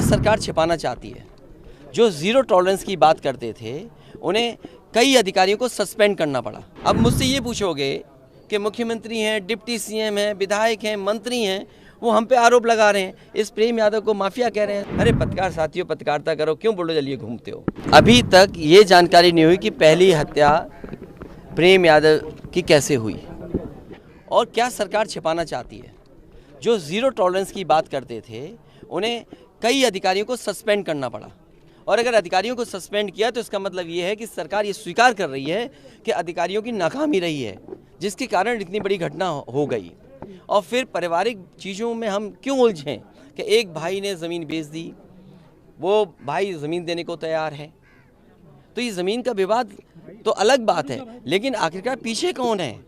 सरकार छिपाना चाहती है? जो ज़ीरो टॉलरेंस की बात करते थे उन्हें कई अधिकारियों को सस्पेंड करना पड़ा। अब मुझसे ये पूछोगे कि मुख्यमंत्री हैं, डिप्टी सीएम हैं, विधायक हैं, मंत्री हैं, वो हम पे आरोप लगा रहे हैं, इस प्रेम यादव को माफिया कह रहे हैं। अरे पत्रकार साथियों, पत्रकारिता करो, क्यों बुलडोजर लिए घूमते हो? अभी तक ये जानकारी नहीं हुई कि पहली हत्या प्रेम यादव की कैसे हुई और क्या सरकार छिपाना चाहती है। जो ज़ीरो टॉलरेंस की बात करते थे उन्हें कई अधिकारियों को सस्पेंड करना पड़ा, और अगर अधिकारियों को सस्पेंड किया तो इसका मतलब ये है कि सरकार ये स्वीकार कर रही है कि अधिकारियों की नाकामी रही है, जिसके कारण इतनी बड़ी घटना हो गई। और फिर पारिवारिक चीज़ों में हम क्यों उलझें कि एक भाई ने ज़मीन बेच दी, वो भाई ज़मीन देने को तैयार है, तो ये ज़मीन का विवाद तो अलग बात है, लेकिन आखिरकार पीछे कौन है?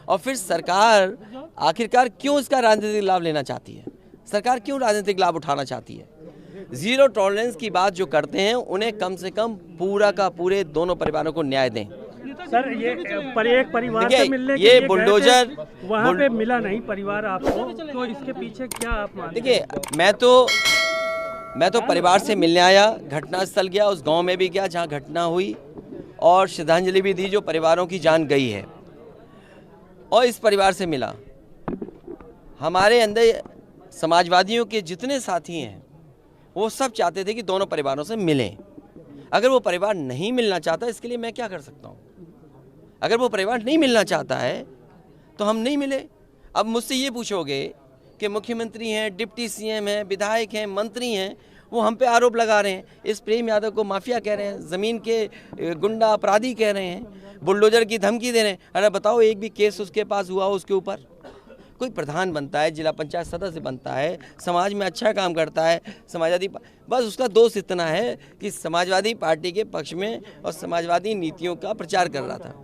और फिर सरकार आखिरकार क्यों इसका राजनीतिक लाभ लेना चाहती है? सरकार क्यों राजनीतिक लाभ उठाना चाहती है? ज़ीरो टॉलरेंस की बात जो करते हैं उन्हें कम से कम पूरा का पूरे दोनों परिवारों को न्याय दें। सर, ये एक परिवार से मिलने के ये लिए बुलडोजर वहाँ पे मिला नहीं परिवार आपको, तो इसके पीछे क्या आप मानते हैं? देखिए, मैं तो परिवार से मिलने आया, घटनास्थल गया, उस गांव में भी गया जहां घटना हुई, और श्रद्धांजलि भी दी जो परिवारों की जान गई है, और इस परिवार से मिला। हमारे अंदर समाजवादियों के जितने साथी हैं वो सब चाहते थे कि दोनों परिवारों से मिलें। अगर वो परिवार नहीं मिलना चाहता, इसके लिए मैं क्या कर सकता हूँ? अगर वो परिवार नहीं मिलना चाहता है तो हम नहीं मिले। अब मुझसे ये पूछोगे कि मुख्यमंत्री हैं, डिप्टी सीएम हैं, विधायक हैं, मंत्री हैं, वो हम पे आरोप लगा रहे हैं, इस प्रेम यादव को माफिया कह रहे हैं, ज़मीन के गुंडा अपराधी कह रहे हैं, बुलडोजर की धमकी दे रहे हैं। अरे बताओ, एक भी केस उसके पास हुआ हो उसके ऊपर? कोई प्रधान बनता है, जिला पंचायत सदस्य बनता है, समाज में अच्छा काम करता है, समाजवादी, बस उसका दोष इतना है कि समाजवादी पार्टी के पक्ष में और समाजवादी नीतियों का प्रचार कर रहा था।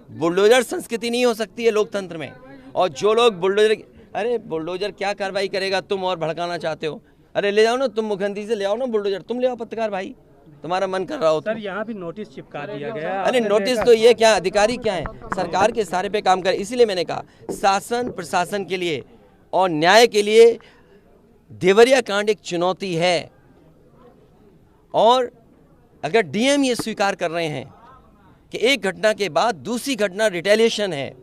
बुलडोजर संस्कृति नहीं हो सकती है लोकतंत्र में। और जो लोग बुलडोजर, अरे बुलडोजर क्या कार्रवाई करेगा? तुम और भड़काना चाहते हो? अरे ले जाओ ना, तुम मुख्यमंत्री से ले आओ ना बुलडोजर, तुम ले आओ पत्रकार भाई, तुम्हारा मन कर रहा हो। सर, यहाँ भी नोटिस चिपका दिया गया। अरे नोटिस तो ये क्या, अधिकारी क्या है? सरकार के सारे पे काम करे। इसीलिए मैंने कहा शासन प्रशासन के लिए और न्याय के लिए देवरिया कांड एक चुनौती है। और अगर डीएम ये स्वीकार कर रहे हैं कि एक घटना के बाद दूसरी घटना रिटेलिएशन है,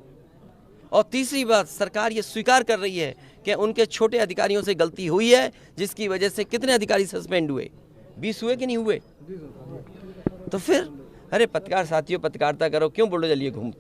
और तीसरी बात सरकार ये स्वीकार कर रही है कि उनके छोटे अधिकारियों से गलती हुई है, जिसकी वजह से कितने अधिकारी सस्पेंड हुए, 20 हुए कि नहीं हुए? तो फिर अरे पत्रकार साथियों, पत्रकारिता करो, क्यों बुलडोजर लिए घूमते हो?